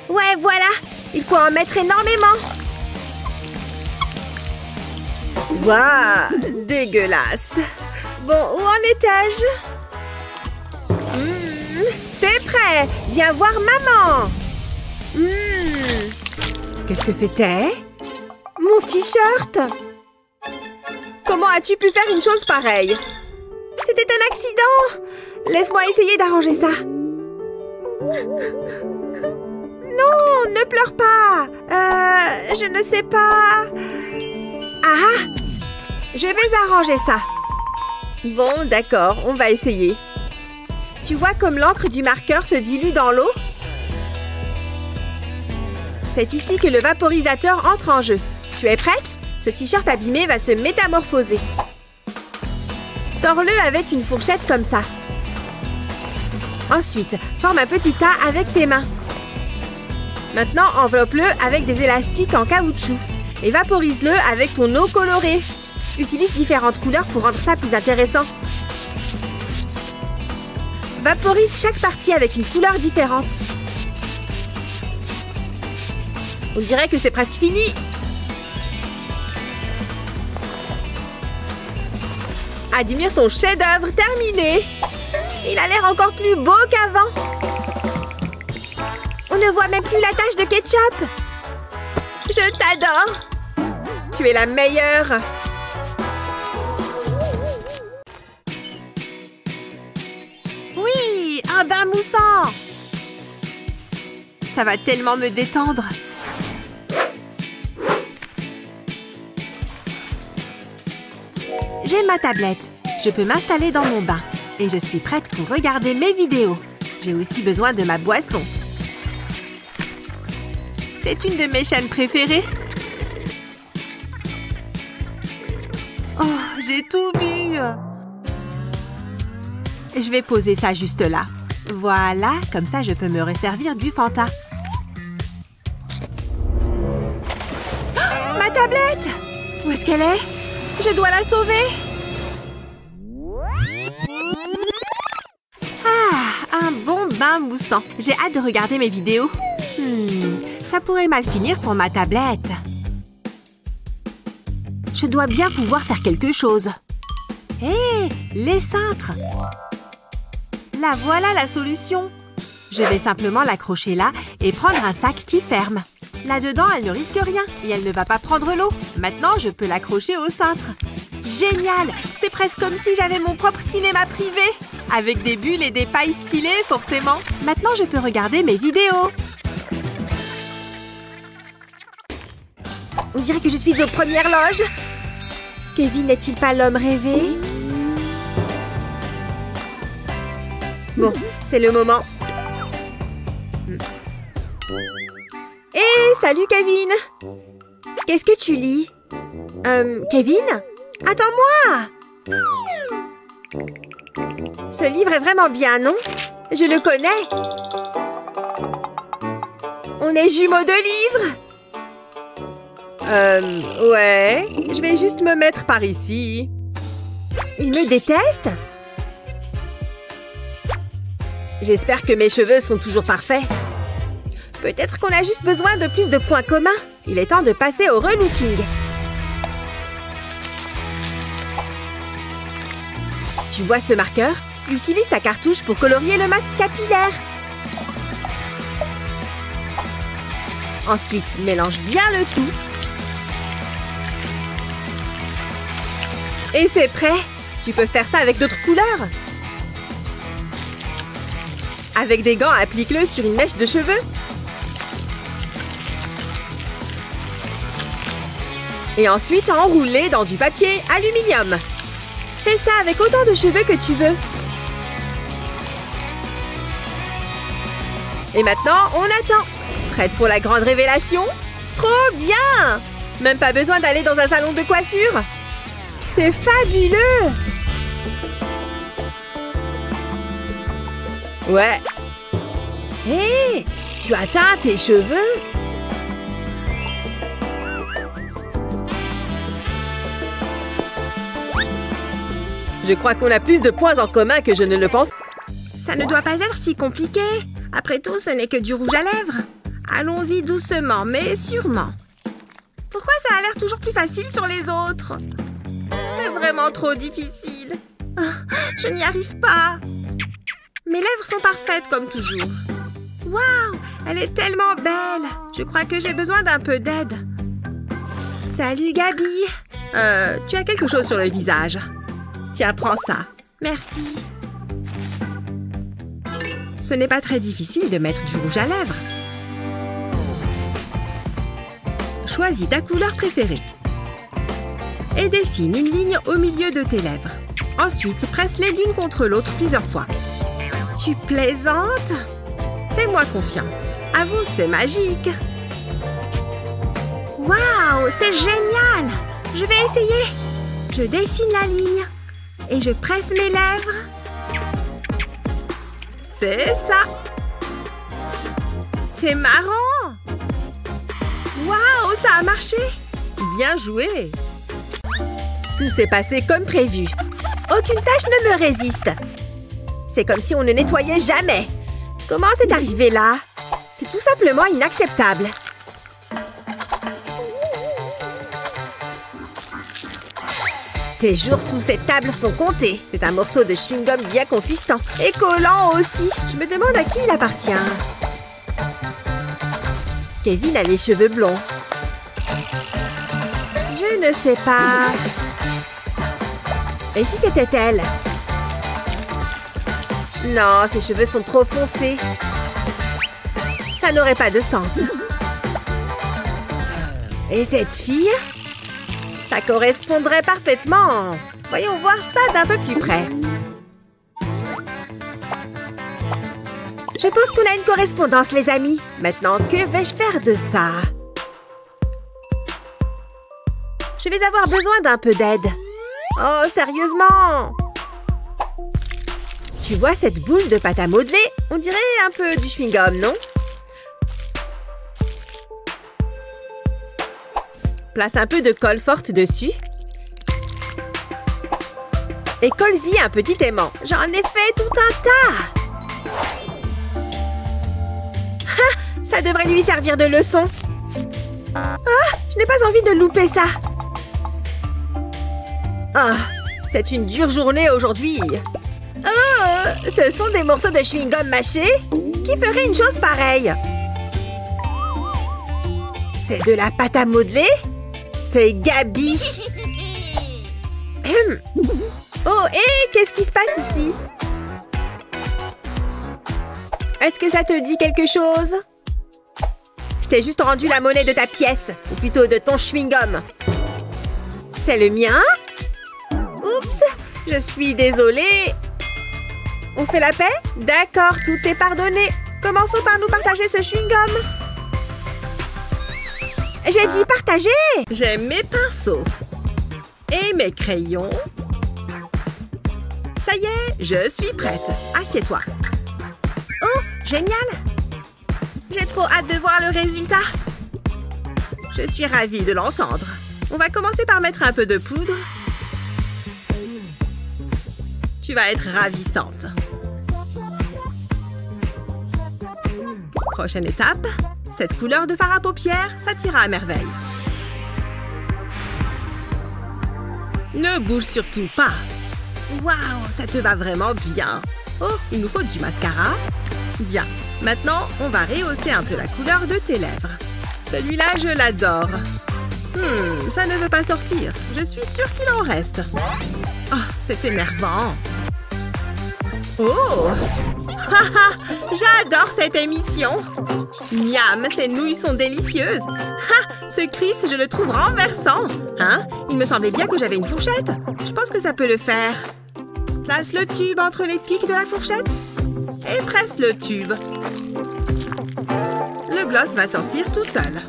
Ouais, voilà. Il faut en mettre énormément. Waouh, dégueulasse. Bon, où en étais-je? C'est prêt. Viens voir maman. Qu'est-ce que c'était? Mon t-shirt. Comment as-tu pu faire une chose pareille? C'était un accident. Laisse-moi essayer d'arranger ça. Non, ne pleure pas. Je ne sais pas. Ah! Je vais arranger ça. Bon, d'accord, on va essayer. Tu vois comme l'encre du marqueur se dilue dans l'eau? C'est ici que le vaporisateur entre en jeu. Tu es prête? Ce t-shirt abîmé va se métamorphoser. Tords-le avec une fourchette comme ça. Ensuite, forme un petit tas avec tes mains. Maintenant, enveloppe-le avec des élastiques en caoutchouc et vaporise-le avec ton eau colorée. Utilise différentes couleurs pour rendre ça plus intéressant. Vaporise chaque partie avec une couleur différente. On dirait que c'est presque fini. Admire ton chef-d'œuvre terminé. Il a l'air encore plus beau qu'avant. On ne voit même plus la tache de ketchup. Je t'adore. Tu es la meilleure. Oui, un bain moussant. Ça va tellement me détendre. J'ai ma tablette. Je peux m'installer dans mon bain. Et je suis prête pour regarder mes vidéos. J'ai aussi besoin de ma boisson. C'est une de mes chaînes préférées. Oh, j'ai tout bu. Je vais poser ça juste là. Voilà, comme ça je peux me resservir du Fanta. Oh, ma tablette! Où est-ce qu'elle est? Je dois la sauver. Ah, un bon bain moussant. J'ai hâte de regarder mes vidéos. Ça pourrait mal finir pour ma tablette. Je dois bien pouvoir faire quelque chose. Hé, les cintres! Là, voilà la solution. Je vais simplement l'accrocher là et prendre un sac qui ferme. Là-dedans, elle ne risque rien et elle ne va pas prendre l'eau. Maintenant, je peux l'accrocher au cintre. Génial! C'est presque comme si j'avais mon propre cinéma privé. Avec des bulles et des pailles stylées, forcément. Maintenant, je peux regarder mes vidéos. On dirait que je suis aux premières loges. Kevin n'est-il pas l'homme rêvé? Bon, c'est le moment. Hé, salut Kevin! Qu'est-ce que tu lis? Kevin? Attends-moi! Ce livre est vraiment bien, non? Je le connais. On est jumeaux de livres. Ouais. Je vais juste me mettre par ici. Il me déteste? J'espère que mes cheveux sont toujours parfaits. Peut-être qu'on a juste besoin de plus de points communs. Il est temps de passer au relooking. Tu vois ce marqueur? Utilise ta cartouche pour colorier le masque capillaire. Ensuite, mélange bien le tout. Et c'est prêt! Tu peux faire ça avec d'autres couleurs. Avec des gants, applique-le sur une mèche de cheveux. Et ensuite, enroule-les dans du papier aluminium. Fais ça avec autant de cheveux que tu veux. Et maintenant, on attend. Prête pour la grande révélation? Trop bien! Même pas besoin d'aller dans un salon de coiffure. C'est fabuleux! Ouais. Hé! Tu as teint tes cheveux? Je crois qu'on a plus de points en commun que je ne le pense. Ça ne doit pas être si compliqué. Après tout, ce n'est que du rouge à lèvres. Allons-y doucement, mais sûrement. Pourquoi ça a l'air toujours plus facile sur les autres? C'est vraiment trop difficile. Je n'y arrive pas. Mes lèvres sont parfaites comme toujours. Waouh, elle est tellement belle. Je crois que j'ai besoin d'un peu d'aide. Salut Gabi. Tu as quelque chose sur le visage. Tiens, prends ça. Merci. Ce n'est pas très difficile de mettre du rouge à lèvres. Choisis ta couleur préférée. Et dessine une ligne au milieu de tes lèvres. Ensuite, presse-les l'une contre l'autre plusieurs fois. Tu plaisantes? Fais-moi confiance. Avoue, c'est magique. Waouh, c'est génial! Je vais essayer. Je dessine la ligne. Et je presse mes lèvres. C'est ça. C'est marrant. Waouh, ça a marché. Bien joué. Tout s'est passé comme prévu. Aucune tâche ne me résiste. C'est comme si on ne nettoyait jamais. Comment c'est arrivé là? C'est tout simplement inacceptable. Tes jours sous cette table sont comptés. C'est un morceau de chewing-gum bien consistant. Et collant aussi. Je me demande à qui il appartient. Kevin a les cheveux blonds. Je ne sais pas. Et si c'était elle? Non, ses cheveux sont trop foncés. Ça n'aurait pas de sens. Et cette fille? Ça correspondrait parfaitement. Voyons voir ça d'un peu plus près. Je pense qu'on a une correspondance, les amis. Maintenant, que vais-je faire de ça? Je vais avoir besoin d'un peu d'aide. Oh, sérieusement? Tu vois cette boule de pâte à modeler? On dirait un peu du chewing-gum, non? Place un peu de colle forte dessus. Et colle-y un petit aimant. J'en ai fait tout un tas. Ah, ça devrait lui servir de leçon. Ah, je n'ai pas envie de louper ça. Ah, c'est une dure journée aujourd'hui. Oh, ce sont des morceaux de chewing-gum mâchés? Qui ferait une chose pareille? C'est de la pâte à modeler? C'est Gabi. Oh, hé, qu'est-ce qui se passe ici? Est-ce que ça te dit quelque chose? Je t'ai juste rendu la monnaie de ta pièce, ou plutôt de ton chewing-gum. C'est le mien? Oups, je suis désolée. On fait la paix? D'accord, tout est pardonné. Commençons par nous partager ce chewing-gum. J'ai dit partager! J'ai mes pinceaux. Et mes crayons. Ça y est, je suis prête. Assieds-toi. Oh, génial! J'ai trop hâte de voir le résultat. Je suis ravie de l'entendre. On va commencer par mettre un peu de poudre. Tu vas être ravissante. Prochaine étape, cette couleur de fard à paupières, ça t'ira à merveille. Ne bouge surtout pas. Waouh, ça te va vraiment bien. Oh, il nous faut du mascara. Bien. Maintenant, on va rehausser un peu la couleur de tes lèvres. Celui-là, je l'adore. Ça ne veut pas sortir. Je suis sûre qu'il en reste. Oh, c'est énervant. Oh! Haha! J'adore cette émission! Miam, ces nouilles sont délicieuses! Ha! Ce Chris, je le trouve renversant! Hein? Il me semblait bien que j'avais une fourchette. Je pense que ça peut le faire. Place le tube entre les pics de la fourchette. Et presse le tube. Le gloss va sortir tout seul.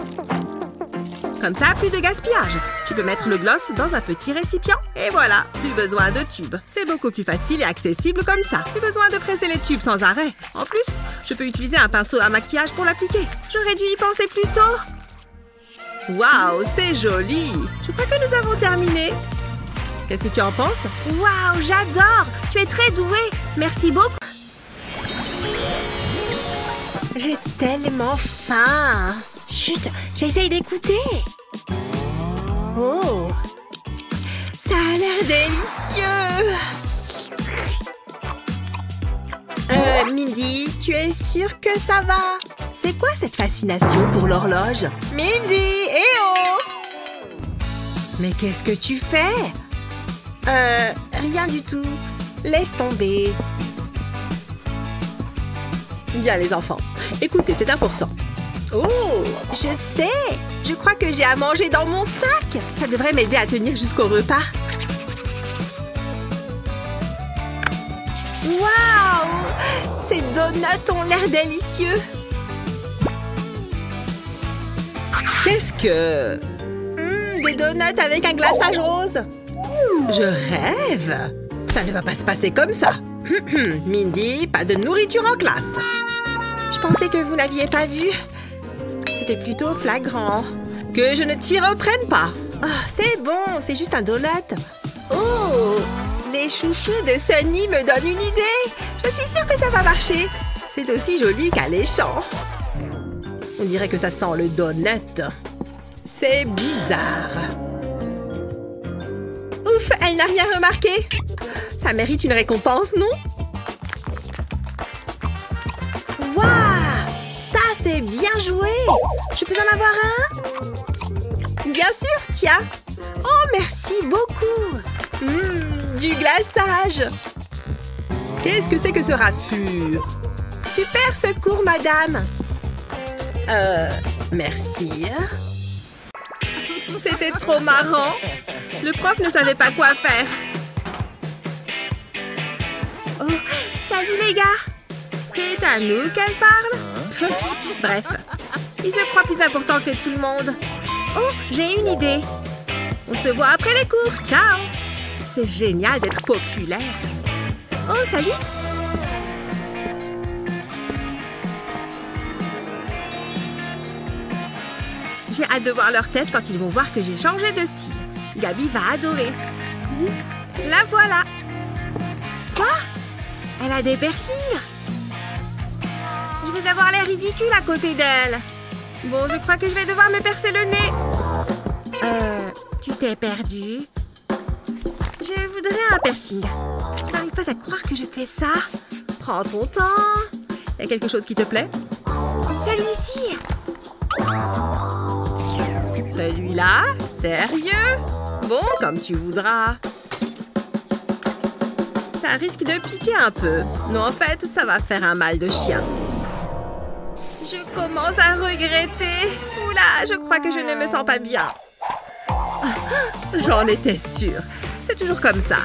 Comme ça, plus de gaspillage. Tu peux mettre le gloss dans un petit récipient. Et voilà, plus besoin de tubes. C'est beaucoup plus facile et accessible comme ça. Plus besoin de presser les tubes sans arrêt. En plus, je peux utiliser un pinceau à maquillage pour l'appliquer. J'aurais dû y penser plus tôt. Waouh, c'est joli. Je crois que nous avons terminé. Qu'est-ce que tu en penses? Waouh, j'adore. Tu es très douée. Merci beaucoup. J'ai tellement faim. Chut, j'essaye d'écouter. Oh, ça a l'air délicieux. Mindy, tu es sûre que ça va? C'est quoi cette fascination pour l'horloge? Mindy, oh! Mais qu'est-ce que tu fais? Rien du tout. Laisse tomber. Bien les enfants, écoutez, c'est important. Oh, je sais. Je crois que j'ai à manger dans mon sac. Ça devrait m'aider à tenir jusqu'au repas. Waouh! Ces donuts ont l'air délicieux. Qu'est-ce que... des donuts avec un glaçage rose. Je rêve. Ça ne va pas se passer comme ça. Mindy, pas de nourriture en classe. Je pensais que vous n'aviez pas vu. C'était plutôt flagrant. Que je ne t'y reprenne pas. Oh, c'est bon, c'est juste un donut. Oh, les chouchous de Sunny me donnent une idée. Je suis sûre que ça va marcher. C'est aussi joli qu'alléchant. On dirait que ça sent le donut. C'est bizarre. Ouf, elle n'a rien remarqué. Ça mérite une récompense, non? Waouh! Ça, c'est bien joué! Je peux en avoir un? Bien sûr, tiens! Oh, merci beaucoup! Du glaçage! Qu'est-ce que c'est que ce raffure? Super secours, madame! Merci. C'était trop marrant! Le prof ne savait pas quoi faire. Oh, salut les gars! C'est à nous qu'elle parle? Bref, il se croit plus important que tout le monde. Oh, j'ai une idée. On se voit après les cours. Ciao! C'est génial d'être populaire. Oh, salut! J'ai hâte de voir leur tête quand ils vont voir que j'ai changé de style. Gabi va adorer. La voilà! Quoi? Elle a des piercings? Je vais avoir l'air ridicule à côté d'elle. Bon, je crois que je vais devoir me percer le nez. Tu t'es perdue? Je voudrais un piercing. Je n'arrive pas à croire que je fais ça. Prends ton temps. Y a quelque chose qui te plaît? Celui-ci. Celui-là? Sérieux? Bon, comme tu voudras. Ça risque de piquer un peu. Non, en fait, ça va faire un mal de chien. Je commence à regretter. Oula, je crois que je ne me sens pas bien. J'en étais sûre. C'est toujours comme ça.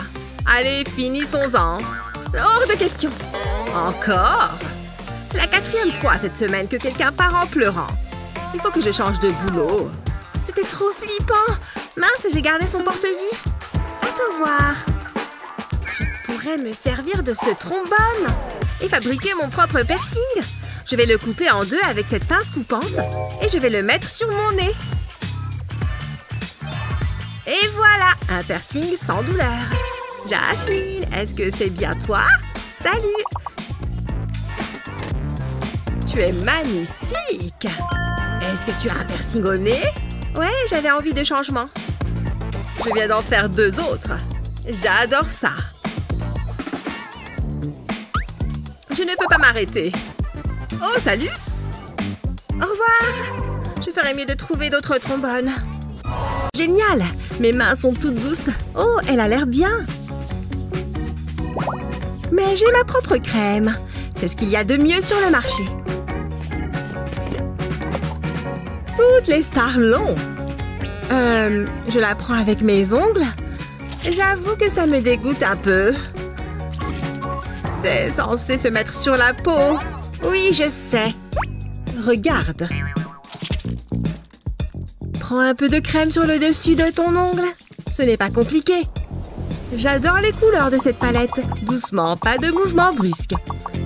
Allez, finissons-en. Hors de question. Encore? C'est la 4e fois cette semaine que quelqu'un part en pleurant. Il faut que je change de boulot. C'était trop flippant. Mince, j'ai gardé son porte-vue. À te voir. Je pourrais me servir de ce trombone et fabriquer mon propre piercing. Je vais le couper en deux avec cette pince coupante et je vais le mettre sur mon nez. Et voilà, un piercing sans douleur. Jasmine, est-ce que c'est bien toi? Salut! Tu es magnifique! Est-ce que tu as un piercing au nez? Ouais, j'avais envie de changement. Je viens d'en faire 2 autres. J'adore ça. Je ne peux pas m'arrêter. Oh, salut! Au revoir! Je ferais mieux de trouver d'autres trombones. Génial! Mes mains sont toutes douces. Oh, elle a l'air bien. Mais j'ai ma propre crème. C'est ce qu'il y a de mieux sur le marché. Toutes les stars l'ont. Je la prends avec mes ongles. J'avoue que ça me dégoûte un peu. C'est censé se mettre sur la peau. Oui, je sais. Regarde. Prends un peu de crème sur le dessus de ton ongle. Ce n'est pas compliqué. J'adore les couleurs de cette palette. Doucement, pas de mouvement brusque.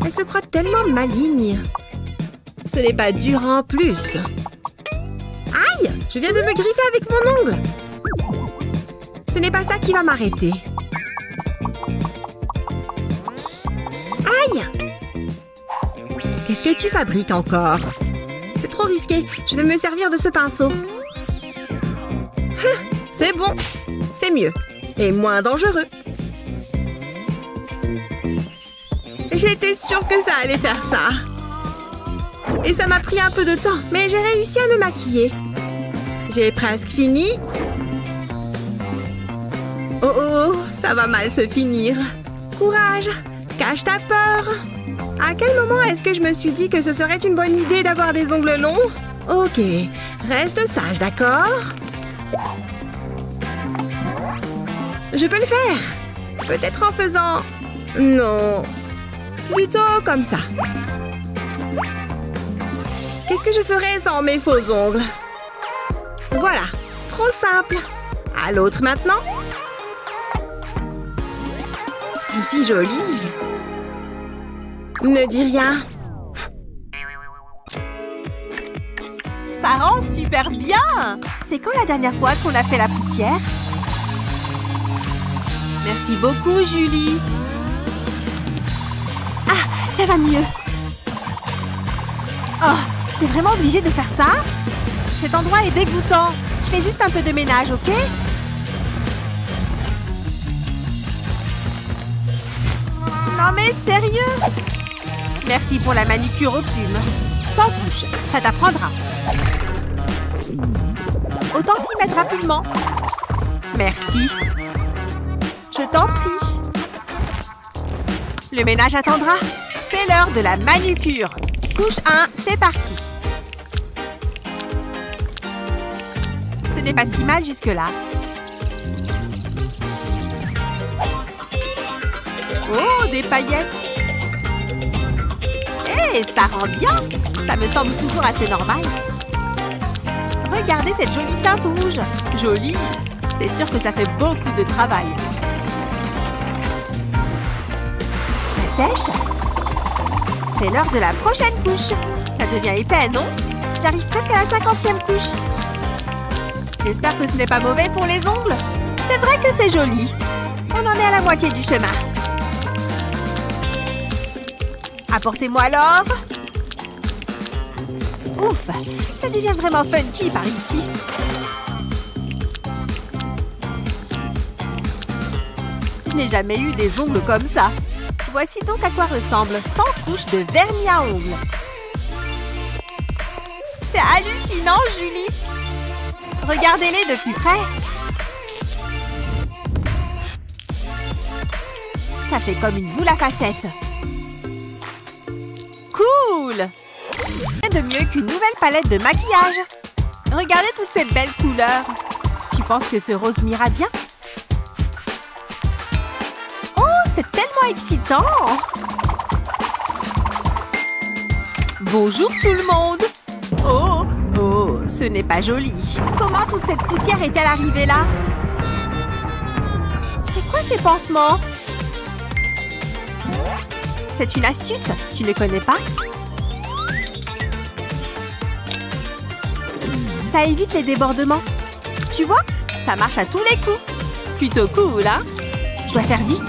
Elle se croit tellement maligne. Ce n'est pas dur en plus. Aïe! Je viens de me griffer avec mon ongle. Ce n'est pas ça qui va m'arrêter. Aïe! Qu'est-ce que tu fabriques encore? C'est trop risqué. Je vais me servir de ce pinceau. C'est bon. C'est mieux. Et moins dangereux. J'étais sûre que ça allait faire ça. Et ça m'a pris un peu de temps, mais j'ai réussi à me maquiller. J'ai presque fini. Oh oh, ça va mal se finir. Courage, cache ta peur. À quel moment est-ce que je me suis dit que ce serait une bonne idée d'avoir des ongles longs? Ok, reste sage, d'accord? Je peux le faire. Peut-être en faisant... Non. Plutôt comme ça. Qu'est-ce que je ferais sans mes faux ongles? Voilà. Trop simple. À l'autre maintenant. Je suis jolie. Ne dis rien. Ça rend super bien! C'est quand la dernière fois qu'on a fait la poussière? Merci beaucoup, Julie. Ah, ça va mieux. Oh, t'es vraiment obligée de faire ça? Cet endroit est dégoûtant. Je fais juste un peu de ménage, ok? Non mais sérieux? Merci pour la manicure aux plumes. Sans couche, ça t'apprendra. Autant s'y mettre rapidement. Merci. Je t'en prie. Le ménage attendra. C'est l'heure de la manucure. Couche 1, c'est parti. Ce n'est pas si mal jusque-là. Oh, des paillettes. Hé, ça rend bien. Ça me semble toujours assez normal. Regardez cette jolie teinte rouge. Jolie. C'est sûr que ça fait beaucoup de travail. Ça sèche. C'est l'heure de la prochaine couche. Ça devient épais, non? J'arrive presque à la 50e couche. J'espère que ce n'est pas mauvais pour les ongles. C'est vrai que c'est joli. On en est à la moitié du chemin. Apportez-moi alors. Ouf, ça devient vraiment funky par ici. Je n'ai jamais eu des ongles comme ça. Voici donc à quoi ressemble 100 couches de vernis à ongles. C'est hallucinant, Julie. Regardez-les de plus près. Ça fait comme une boule à facettes. Cool! Rien de mieux qu'une nouvelle palette de maquillage. Regardez toutes ces belles couleurs. Tu penses que ce rose m'ira bien? Oh, c'est tellement excitant! Bonjour tout le monde! Oh, oh, ce n'est pas joli. Comment toute cette poussière est-elle arrivée là? C'est quoi ces pansements? C'est une astuce. Tu ne connais pas? Ça évite les débordements. Tu vois? Ça marche à tous les coups. Plutôt cool, hein? Je dois faire vite.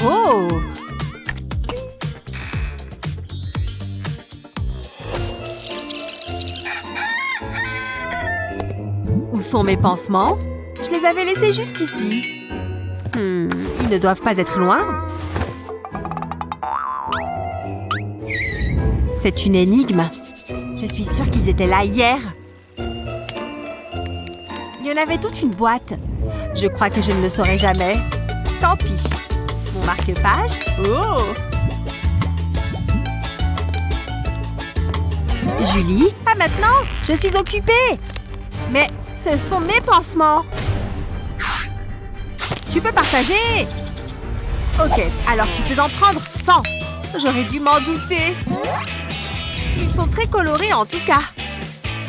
Oh! Où sont mes pansements? Je les avais laissés juste ici. Ils ne doivent pas être loin. C'est une énigme. Je suis sûre qu'ils étaient là hier. Il y en avait toute une boîte. Je crois que je ne le saurai jamais. Tant pis. Mon marque-page. Oh! Julie? Pas maintenant! Je suis occupée! Mais ce sont mes pansements! Tu peux partager! Ok, alors tu peux en prendre 100. J'aurais dû m'en douter. Ils sont très colorés en tout cas.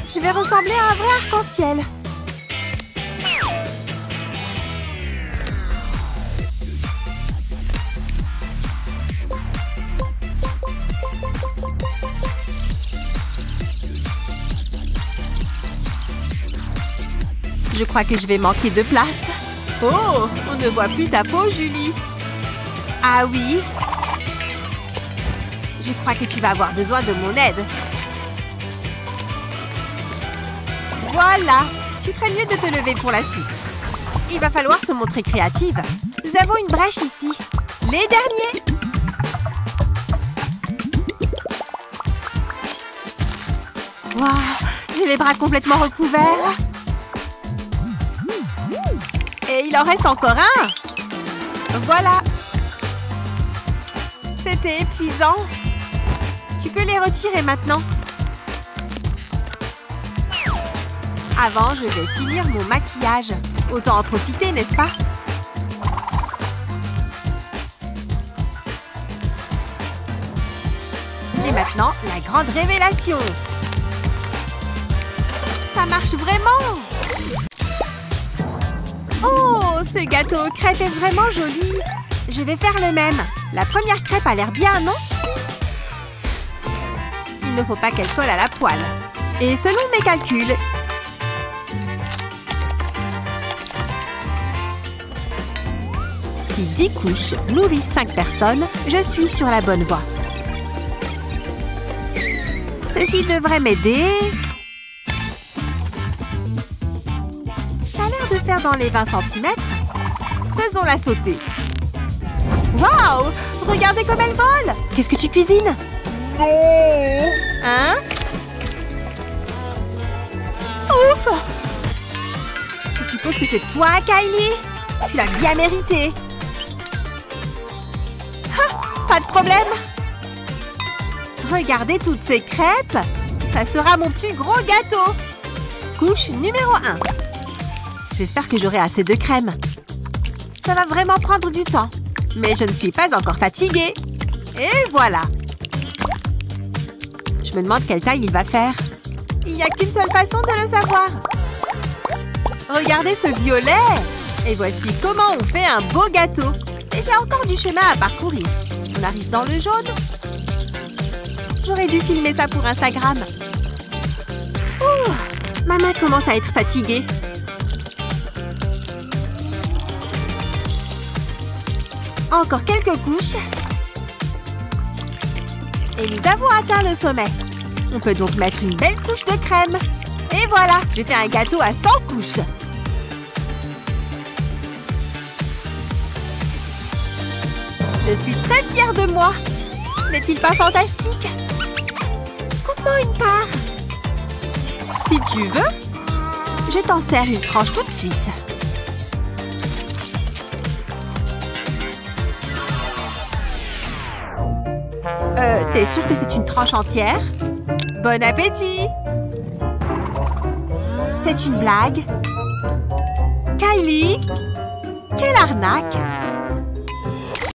Je vais ressembler à un vrai arc-en-ciel. Je crois que je vais manquer de place. Oh, on ne voit plus ta peau, Julie. Ah oui? Je crois que tu vas avoir besoin de mon aide. Voilà. Tu ferais mieux de te lever pour la suite. Il va falloir se montrer créative. Nous avons une brèche ici. Les derniers. Waouh, j'ai les bras complètement recouverts. Et il en reste encore un. Voilà. C'était épuisant. Tu peux les retirer maintenant. Avant, je vais finir mon maquillage. Autant en profiter, n'est-ce pas? Et maintenant, la grande révélation. Ça marche vraiment. Oh, ce gâteau aux crêpes est vraiment joli. Je vais faire le même. La première crêpe a l'air bien, non? Il ne faut pas qu'elle colle à la poêle. Et selon mes calculs, si 10 couches nourrissent 5 personnes, je suis sur la bonne voie. Ceci devrait m'aider. Ça a l'air de faire dans les 20 cm. Faisons-la sauter. Waouh! Regardez comme elle vole! Qu'est-ce que tu cuisines? Non! Hein? Ouf! Je suppose que c'est toi, Kylie? Tu l'as bien mérité. Ah, pas de problème. Regardez toutes ces crêpes. Ça sera mon plus gros gâteau. Couche numéro 1. J'espère que j'aurai assez de crème. Ça va vraiment prendre du temps. Mais je ne suis pas encore fatiguée. Et voilà. Je me demande quelle taille il va faire. Il n'y a qu'une seule façon de le savoir. Regardez ce violet. Et voici comment on fait un beau gâteau. Et j'ai encore du chemin à parcourir. On arrive dans le jaune. J'aurais dû filmer ça pour Instagram. Ouh, ma main commence à être fatiguée. Encore quelques couches. Et nous avons atteint le sommet. On peut donc mettre une belle couche de crème. Et voilà, j'ai fait un gâteau à 100 couches. Je suis très fière de moi. N'est-il pas fantastique? Coupe-moi une part. Si tu veux, je t'en sers une tranche tout de suite. T'es sûre que c'est une tranche entière? Bon appétit! C'est une blague? Kylie? Quelle arnaque!